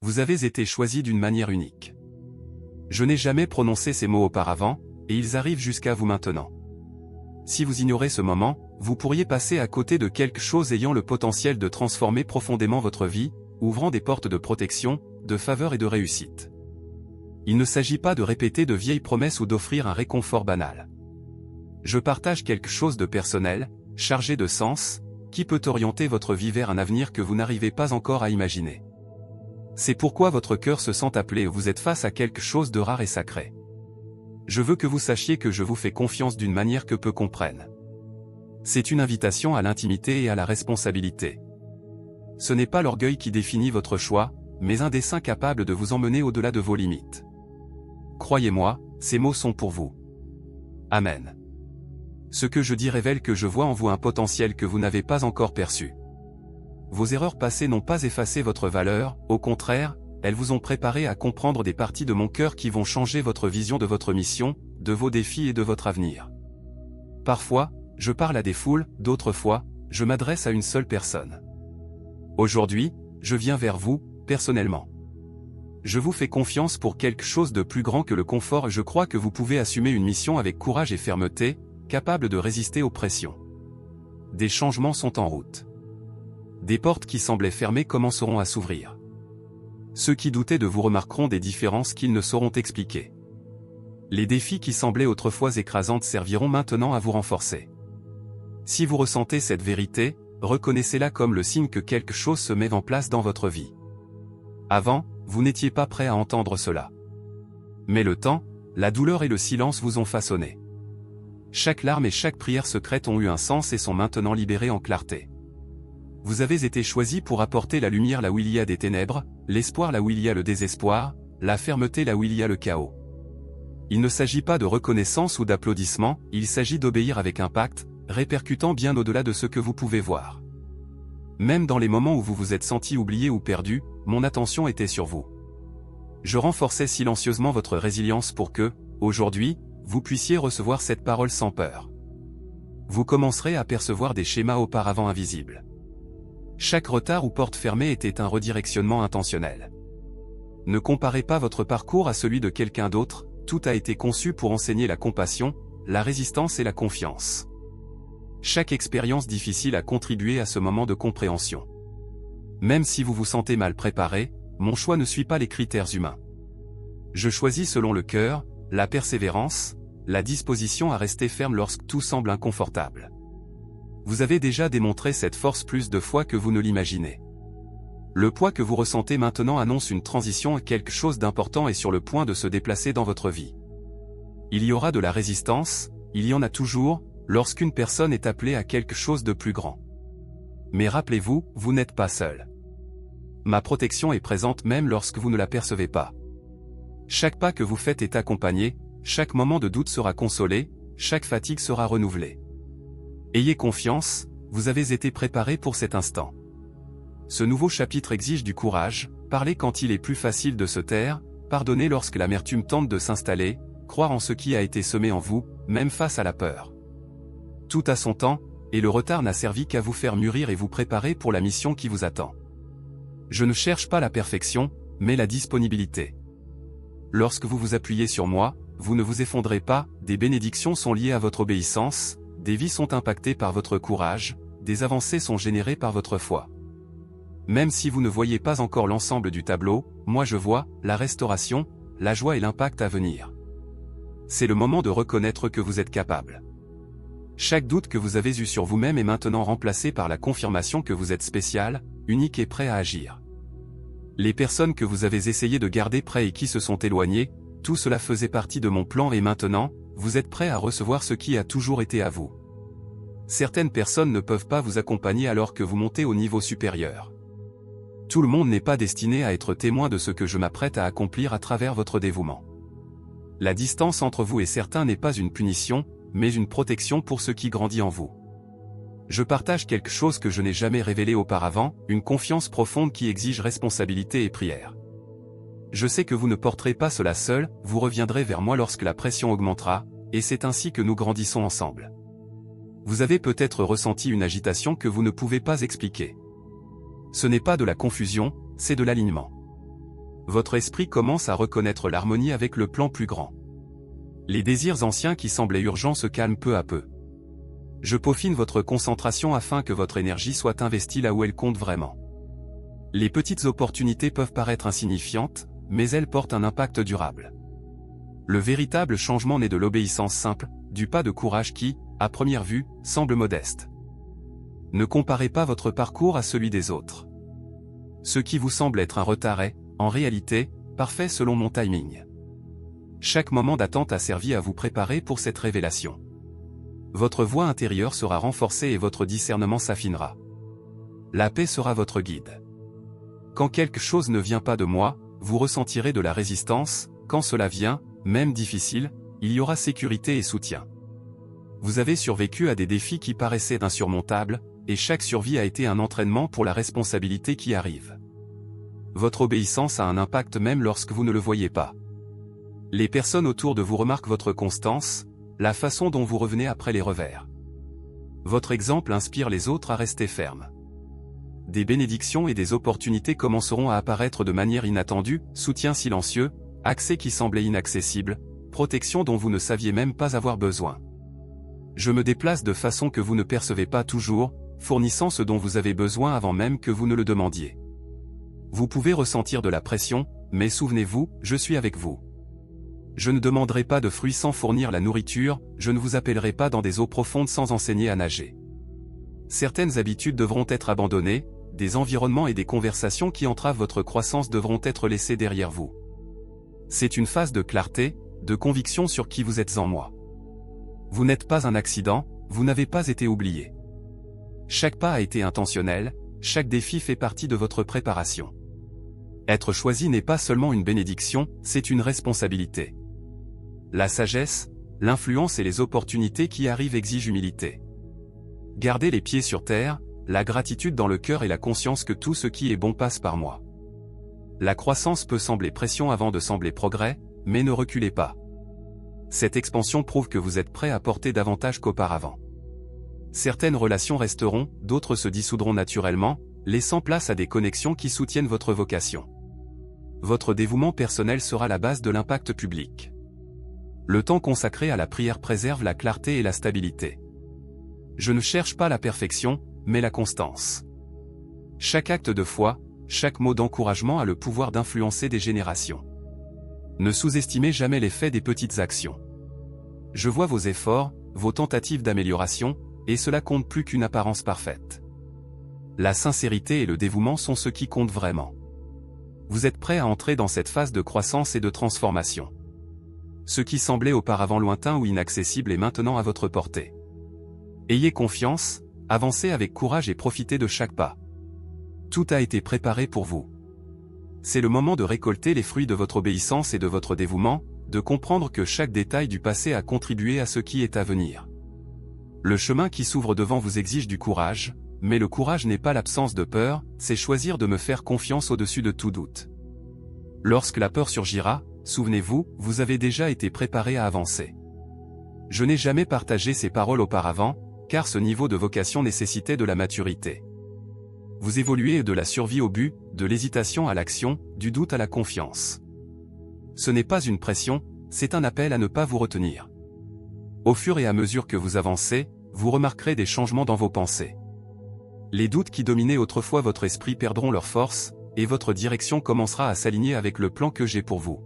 Vous avez été choisi d'une manière unique. Je n'ai jamais prononcé ces mots auparavant, et ils arrivent jusqu'à vous maintenant. Si vous ignorez ce moment, vous pourriez passer à côté de quelque chose ayant le potentiel de transformer profondément votre vie, ouvrant des portes de protection, de faveur et de réussite. Il ne s'agit pas de répéter de vieilles promesses ou d'offrir un réconfort banal. Je partage quelque chose de personnel, chargé de sens, qui peut orienter votre vie vers un avenir que vous n'arrivez pas encore à imaginer. C'est pourquoi votre cœur se sent appelé et vous êtes face à quelque chose de rare et sacré. Je veux que vous sachiez que je vous fais confiance d'une manière que peu comprennent. C'est une invitation à l'intimité et à la responsabilité. Ce n'est pas l'orgueil qui définit votre choix, mais un dessein capable de vous emmener au-delà de vos limites. Croyez-moi, ces mots sont pour vous. Amen. Ce que je dis révèle que je vois en vous un potentiel que vous n'avez pas encore perçu. Vos erreurs passées n'ont pas effacé votre valeur, au contraire, elles vous ont préparé à comprendre des parties de mon cœur qui vont changer votre vision de votre mission, de vos défis et de votre avenir. Parfois, je parle à des foules, d'autres fois, je m'adresse à une seule personne. Aujourd'hui, je viens vers vous, personnellement. Je vous fais confiance pour quelque chose de plus grand que le confort et je crois que vous pouvez assumer une mission avec courage et fermeté, capable de résister aux pressions. Des changements sont en route. Des portes qui semblaient fermées commenceront à s'ouvrir. Ceux qui doutaient de vous remarqueront des différences qu'ils ne sauront expliquer. Les défis qui semblaient autrefois écrasantes serviront maintenant à vous renforcer. Si vous ressentez cette vérité, reconnaissez-la comme le signe que quelque chose se met en place dans votre vie. Avant, vous n'étiez pas prêt à entendre cela. Mais le temps, la douleur et le silence vous ont façonné. Chaque larme et chaque prière secrète ont eu un sens et sont maintenant libérées en clarté. Vous avez été choisi pour apporter la lumière là où il y a des ténèbres, l'espoir là où il y a le désespoir, la fermeté là où il y a le chaos. Il ne s'agit pas de reconnaissance ou d'applaudissements, il s'agit d'obéir avec impact, répercutant bien au-delà de ce que vous pouvez voir. Même dans les moments où vous vous êtes senti oublié ou perdu, mon attention était sur vous. Je renforçais silencieusement votre résilience pour que, aujourd'hui, vous puissiez recevoir cette parole sans peur. Vous commencerez à percevoir des schémas auparavant invisibles. Chaque retard ou porte fermée était un redirectionnement intentionnel. Ne comparez pas votre parcours à celui de quelqu'un d'autre, tout a été conçu pour enseigner la compassion, la résistance et la confiance. Chaque expérience difficile a contribué à ce moment de compréhension. Même si vous vous sentez mal préparé, mon choix ne suit pas les critères humains. Je choisis selon le cœur, la persévérance, la disposition à rester ferme lorsque tout semble inconfortable. Vous avez déjà démontré cette force plus de fois que vous ne l'imaginez. Le poids que vous ressentez maintenant annonce une transition et quelque chose d'important est sur le point de se déplacer dans votre vie. Il y aura de la résistance, il y en a toujours, lorsqu'une personne est appelée à quelque chose de plus grand. Mais rappelez-vous, vous n'êtes pas seul. Ma protection est présente même lorsque vous ne la percevez pas. Chaque pas que vous faites est accompagné, chaque moment de doute sera consolé, chaque fatigue sera renouvelée. Ayez confiance, vous avez été préparé pour cet instant. Ce nouveau chapitre exige du courage, parler quand il est plus facile de se taire, pardonner lorsque l'amertume tente de s'installer, croire en ce qui a été semé en vous, même face à la peur. Tout a son temps, et le retard n'a servi qu'à vous faire mûrir et vous préparer pour la mission qui vous attend. Je ne cherche pas la perfection, mais la disponibilité. Lorsque vous vous appuyez sur moi, vous ne vous effondrez pas, des bénédictions sont liées à votre obéissance, des vies sont impactées par votre courage, des avancées sont générées par votre foi. Même si vous ne voyez pas encore l'ensemble du tableau, moi je vois la restauration, la joie et l'impact à venir. C'est le moment de reconnaître que vous êtes capable. Chaque doute que vous avez eu sur vous-même est maintenant remplacé par la confirmation que vous êtes spécial, unique et prêt à agir. Les personnes que vous avez essayé de garder près et qui se sont éloignées, tout cela faisait partie de mon plan et maintenant, vous êtes prêt à recevoir ce qui a toujours été à vous. Certaines personnes ne peuvent pas vous accompagner alors que vous montez au niveau supérieur. Tout le monde n'est pas destiné à être témoin de ce que je m'apprête à accomplir à travers votre dévouement. La distance entre vous et certains n'est pas une punition, mais une protection pour ce qui grandit en vous. Je partage quelque chose que je n'ai jamais révélé auparavant, une confiance profonde qui exige responsabilité et prière. Je sais que vous ne porterez pas cela seul, vous reviendrez vers moi lorsque la pression augmentera, et c'est ainsi que nous grandissons ensemble. Vous avez peut-être ressenti une agitation que vous ne pouvez pas expliquer. Ce n'est pas de la confusion, c'est de l'alignement. Votre esprit commence à reconnaître l'harmonie avec le plan plus grand. Les désirs anciens qui semblaient urgents se calment peu à peu. Je peaufine votre concentration afin que votre énergie soit investie là où elle compte vraiment. Les petites opportunités peuvent paraître insignifiantes, mais elles portent un impact durable. Le véritable changement naît de l'obéissance simple, du pas de courage qui, à première vue, semble modeste. Ne comparez pas votre parcours à celui des autres. Ce qui vous semble être un retard est, en réalité, parfait selon mon timing. Chaque moment d'attente a servi à vous préparer pour cette révélation. Votre voix intérieure sera renforcée et votre discernement s'affinera. La paix sera votre guide. Quand quelque chose ne vient pas de moi, vous ressentirez de la résistance, quand cela vient, même difficile, il y aura sécurité et soutien. Vous avez survécu à des défis qui paraissaient insurmontables, et chaque survie a été un entraînement pour la responsabilité qui arrive. Votre obéissance a un impact même lorsque vous ne le voyez pas. Les personnes autour de vous remarquent votre constance, la façon dont vous revenez après les revers. Votre exemple inspire les autres à rester fermes. Des bénédictions et des opportunités commenceront à apparaître de manière inattendue, soutien silencieux, accès qui semblait inaccessible, protection dont vous ne saviez même pas avoir besoin. Je me déplace de façon que vous ne percevez pas toujours, fournissant ce dont vous avez besoin avant même que vous ne le demandiez. Vous pouvez ressentir de la pression, mais souvenez-vous, je suis avec vous. Je ne demanderai pas de fruits sans fournir la nourriture, je ne vous appellerai pas dans des eaux profondes sans enseigner à nager. Certaines habitudes devront être abandonnées, des environnements et des conversations qui entravent votre croissance devront être laissés derrière vous. C'est une phase de clarté, de conviction sur qui vous êtes en moi. Vous n'êtes pas un accident, vous n'avez pas été oublié. Chaque pas a été intentionnel, chaque défi fait partie de votre préparation. Être choisi n'est pas seulement une bénédiction, c'est une responsabilité. La sagesse, l'influence et les opportunités qui arrivent exigent humilité. Gardez les pieds sur terre, la gratitude dans le cœur et la conscience que tout ce qui est bon passe par moi. La croissance peut sembler pression avant de sembler progrès, mais ne reculez pas. Cette expansion prouve que vous êtes prêt à porter davantage qu'auparavant. Certaines relations resteront, d'autres se dissoudront naturellement, laissant place à des connexions qui soutiennent votre vocation. Votre dévouement personnel sera la base de l'impact public. Le temps consacré à la prière préserve la clarté et la stabilité. Je ne cherche pas la perfection, mais la constance. Chaque acte de foi, chaque mot d'encouragement a le pouvoir d'influencer des générations. Ne sous-estimez jamais l'effet des petites actions. Je vois vos efforts, vos tentatives d'amélioration, et cela compte plus qu'une apparence parfaite. La sincérité et le dévouement sont ce qui compte vraiment. Vous êtes prêt à entrer dans cette phase de croissance et de transformation. Ce qui semblait auparavant lointain ou inaccessible est maintenant à votre portée. Ayez confiance, avancez avec courage et profitez de chaque pas. Tout a été préparé pour vous. C'est le moment de récolter les fruits de votre obéissance et de votre dévouement, de comprendre que chaque détail du passé a contribué à ce qui est à venir. Le chemin qui s'ouvre devant vous exige du courage, mais le courage n'est pas l'absence de peur, c'est choisir de me faire confiance au-dessus de tout doute. Lorsque la peur surgira, souvenez-vous, vous avez déjà été préparé à avancer. Je n'ai jamais partagé ces paroles auparavant, car ce niveau de vocation nécessitait de la maturité. Vous évoluez de la survie au but, de l'hésitation à l'action, du doute à la confiance. Ce n'est pas une pression, c'est un appel à ne pas vous retenir. Au fur et à mesure que vous avancez, vous remarquerez des changements dans vos pensées. Les doutes qui dominaient autrefois votre esprit perdront leur force, et votre direction commencera à s'aligner avec le plan que j'ai pour vous.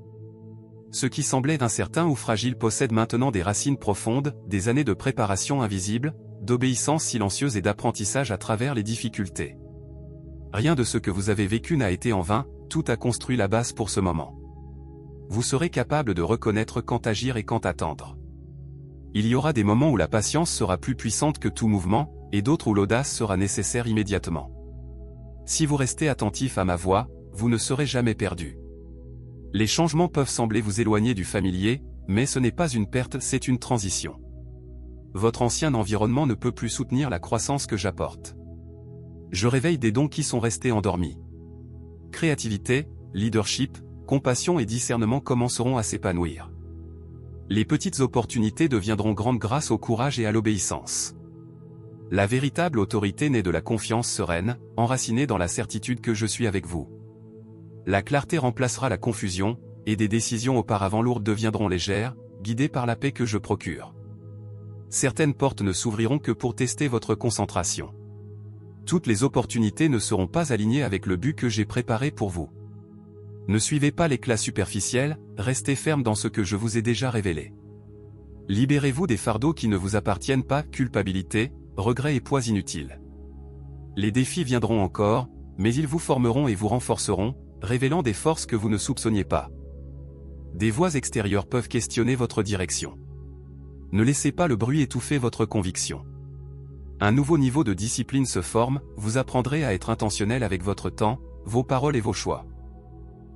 Ce qui semblait incertain ou fragile possède maintenant des racines profondes, des années de préparation invisible, d'obéissance silencieuse et d'apprentissage à travers les difficultés. Rien de ce que vous avez vécu n'a été en vain, tout a construit la base pour ce moment. Vous serez capable de reconnaître quand agir et quand attendre. Il y aura des moments où la patience sera plus puissante que tout mouvement, et d'autres où l'audace sera nécessaire immédiatement. Si vous restez attentif à ma voix, vous ne serez jamais perdu. Les changements peuvent sembler vous éloigner du familier, mais ce n'est pas une perte, c'est une transition. Votre ancien environnement ne peut plus soutenir la croissance que j'apporte. Je réveille des dons qui sont restés endormis. Créativité, leadership, compassion et discernement commenceront à s'épanouir. Les petites opportunités deviendront grandes grâce au courage et à l'obéissance. La véritable autorité naît de la confiance sereine, enracinée dans la certitude que je suis avec vous. La clarté remplacera la confusion, et des décisions auparavant lourdes deviendront légères, guidées par la paix que je procure. Certaines portes ne s'ouvriront que pour tester votre concentration. Toutes les opportunités ne seront pas alignées avec le but que j'ai préparé pour vous. Ne suivez pas l'éclat superficiel, restez ferme dans ce que je vous ai déjà révélé. Libérez-vous des fardeaux qui ne vous appartiennent pas, culpabilité, regrets et poids inutiles. Les défis viendront encore, mais ils vous formeront et vous renforceront, révélant des forces que vous ne soupçonniez pas. Des voix extérieures peuvent questionner votre direction. Ne laissez pas le bruit étouffer votre conviction. Un nouveau niveau de discipline se forme, vous apprendrez à être intentionnel avec votre temps, vos paroles et vos choix.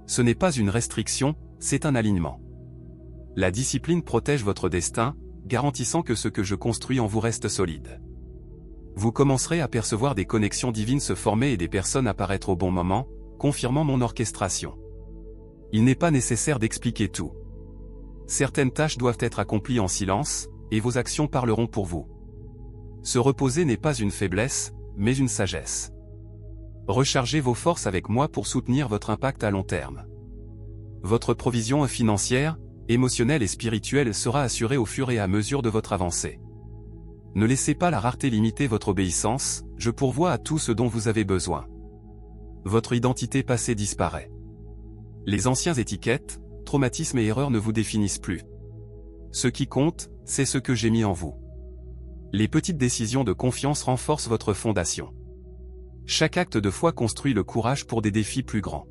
Ce n'est pas une restriction, c'est un alignement. La discipline protège votre destin, garantissant que ce que je construis en vous reste solide. Vous commencerez à percevoir des connexions divines se former et des personnes apparaître au bon moment, confirmant mon orchestration. Il n'est pas nécessaire d'expliquer tout. Certaines tâches doivent être accomplies en silence, et vos actions parleront pour vous. Se reposer n'est pas une faiblesse, mais une sagesse. Rechargez vos forces avec moi pour soutenir votre impact à long terme. Votre provision financière, émotionnelle et spirituelle sera assurée au fur et à mesure de votre avancée. Ne laissez pas la rareté limiter votre obéissance, je pourvois à tout ce dont vous avez besoin. Votre identité passée disparaît. Les anciennes étiquettes, traumatismes et erreurs ne vous définissent plus. Ce qui compte, c'est ce que j'ai mis en vous. Les petites décisions de confiance renforcent votre fondation. Chaque acte de foi construit le courage pour des défis plus grands.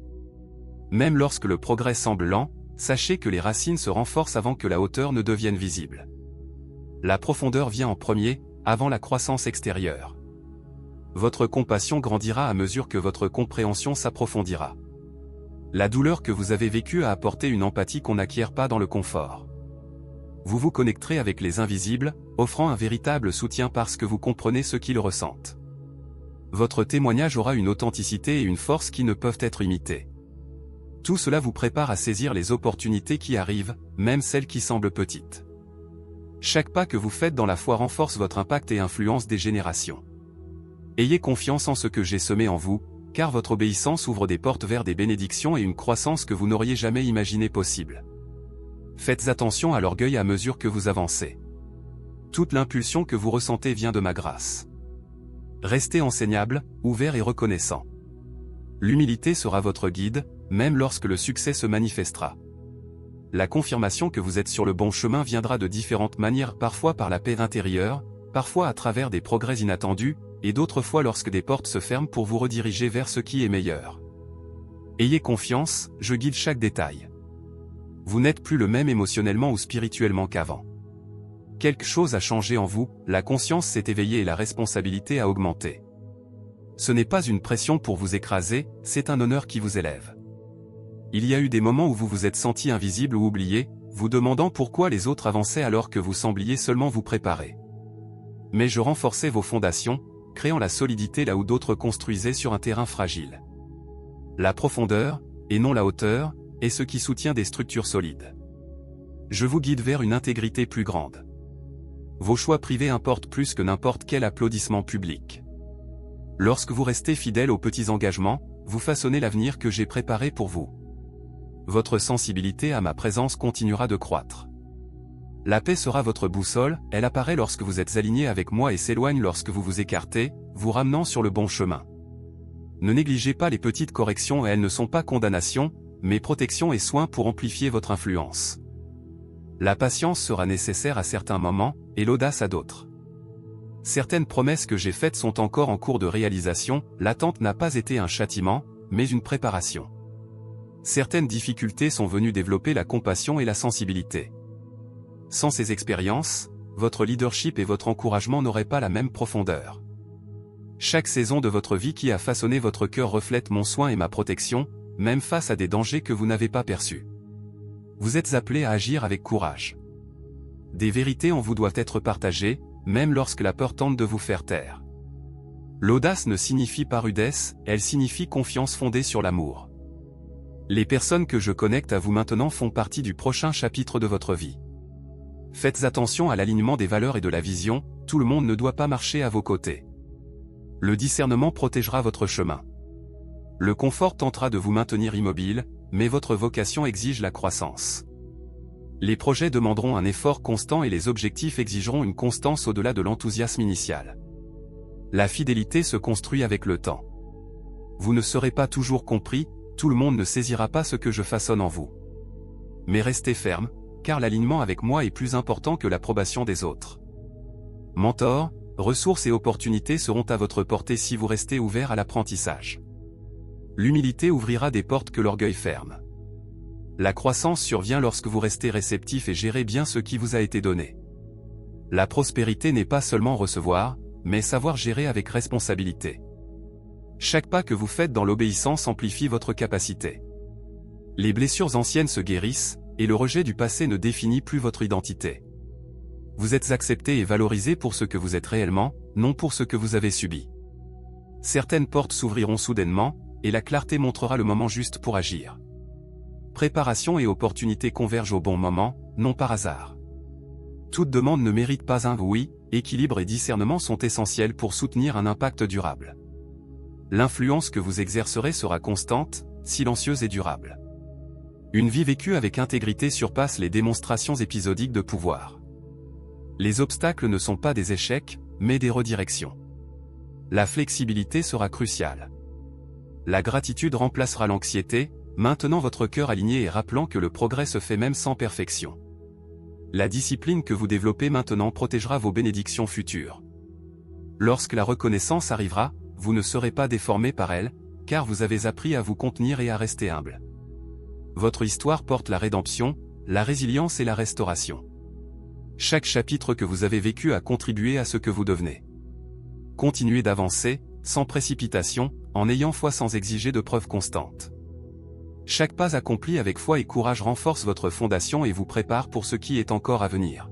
Même lorsque le progrès semble lent, sachez que les racines se renforcent avant que la hauteur ne devienne visible. La profondeur vient en premier, avant la croissance extérieure. Votre compassion grandira à mesure que votre compréhension s'approfondira. La douleur que vous avez vécue a apporté une empathie qu'on n'acquiert pas dans le confort. Vous vous connecterez avec les invisibles, offrant un véritable soutien parce que vous comprenez ce qu'ils ressentent. Votre témoignage aura une authenticité et une force qui ne peuvent être imitées. Tout cela vous prépare à saisir les opportunités qui arrivent, même celles qui semblent petites. Chaque pas que vous faites dans la foi renforce votre impact et influence des générations. Ayez confiance en ce que j'ai semé en vous, car votre obéissance ouvre des portes vers des bénédictions et une croissance que vous n'auriez jamais imaginé possible. Faites attention à l'orgueil à mesure que vous avancez. Toute l'impulsion que vous ressentez vient de ma grâce. Restez enseignable, ouvert et reconnaissant. L'humilité sera votre guide, même lorsque le succès se manifestera. La confirmation que vous êtes sur le bon chemin viendra de différentes manières, parfois par la paix intérieure, parfois à travers des progrès inattendus, et d'autres fois lorsque des portes se ferment pour vous rediriger vers ce qui est meilleur. Ayez confiance, je guide chaque détail. Vous n'êtes plus le même émotionnellement ou spirituellement qu'avant. Quelque chose a changé en vous, la conscience s'est éveillée et la responsabilité a augmenté. Ce n'est pas une pression pour vous écraser, c'est un honneur qui vous élève. Il y a eu des moments où vous vous êtes senti invisible ou oublié, vous demandant pourquoi les autres avançaient alors que vous sembliez seulement vous préparer. Mais je renforçais vos fondations, créant la solidité là où d'autres construisaient sur un terrain fragile. La profondeur, et non la hauteur, est ce qui soutient des structures solides. Je vous guide vers une intégrité plus grande. Vos choix privés importent plus que n'importe quel applaudissement public. Lorsque vous restez fidèle aux petits engagements, vous façonnez l'avenir que j'ai préparé pour vous. Votre sensibilité à ma présence continuera de croître. La paix sera votre boussole, elle apparaît lorsque vous êtes aligné avec moi et s'éloigne lorsque vous vous écartez, vous ramenant sur le bon chemin. Ne négligez pas les petites corrections, elles ne sont pas condamnations, mais protection et soin pour amplifier votre influence. La patience sera nécessaire à certains moments, et l'audace à d'autres. Certaines promesses que j'ai faites sont encore en cours de réalisation, l'attente n'a pas été un châtiment, mais une préparation. Certaines difficultés sont venues développer la compassion et la sensibilité. Sans ces expériences, votre leadership et votre encouragement n'auraient pas la même profondeur. Chaque saison de votre vie qui a façonné votre cœur reflète mon soin et ma protection, même face à des dangers que vous n'avez pas perçus. Vous êtes appelés à agir avec courage. Des vérités en vous doivent être partagées, même lorsque la peur tente de vous faire taire. L'audace ne signifie pas rudesse, elle signifie confiance fondée sur l'amour. Les personnes que je connecte à vous maintenant font partie du prochain chapitre de votre vie. Faites attention à l'alignement des valeurs et de la vision, tout le monde ne doit pas marcher à vos côtés. Le discernement protégera votre chemin. Le confort tentera de vous maintenir immobile, mais votre vocation exige la croissance. Les projets demanderont un effort constant et les objectifs exigeront une constance au-delà de l'enthousiasme initial. La fidélité se construit avec le temps. Vous ne serez pas toujours compris, tout le monde ne saisira pas ce que je façonne en vous. Mais restez ferme, car l'alignement avec moi est plus important que l'approbation des autres. Mentors, ressources et opportunités seront à votre portée si vous restez ouvert à l'apprentissage. L'humilité ouvrira des portes que l'orgueil ferme. La croissance survient lorsque vous restez réceptif et gérez bien ce qui vous a été donné. La prospérité n'est pas seulement recevoir, mais savoir gérer avec responsabilité. Chaque pas que vous faites dans l'obéissance amplifie votre capacité. Les blessures anciennes se guérissent, et le rejet du passé ne définit plus votre identité. Vous êtes accepté et valorisé pour ce que vous êtes réellement, non pour ce que vous avez subi. Certaines portes s'ouvriront soudainement, et la clarté montrera le moment juste pour agir. Préparation et opportunité convergent au bon moment, non par hasard. Toute demande ne mérite pas un oui, équilibre et discernement sont essentiels pour soutenir un impact durable. L'influence que vous exercerez sera constante, silencieuse et durable. Une vie vécue avec intégrité surpasse les démonstrations épisodiques de pouvoir. Les obstacles ne sont pas des échecs, mais des redirections. La flexibilité sera cruciale. La gratitude remplacera l'anxiété, maintenant votre cœur aligné et rappelant que le progrès se fait même sans perfection. La discipline que vous développez maintenant protégera vos bénédictions futures. Lorsque la reconnaissance arrivera, vous ne serez pas déformé par elle, car vous avez appris à vous contenir et à rester humble. Votre histoire porte la rédemption, la résilience et la restauration. Chaque chapitre que vous avez vécu a contribué à ce que vous devenez. Continuez d'avancer, sans précipitation, en ayant foi sans exiger de preuves constantes. Chaque pas accompli avec foi et courage renforce votre fondation et vous prépare pour ce qui est encore à venir.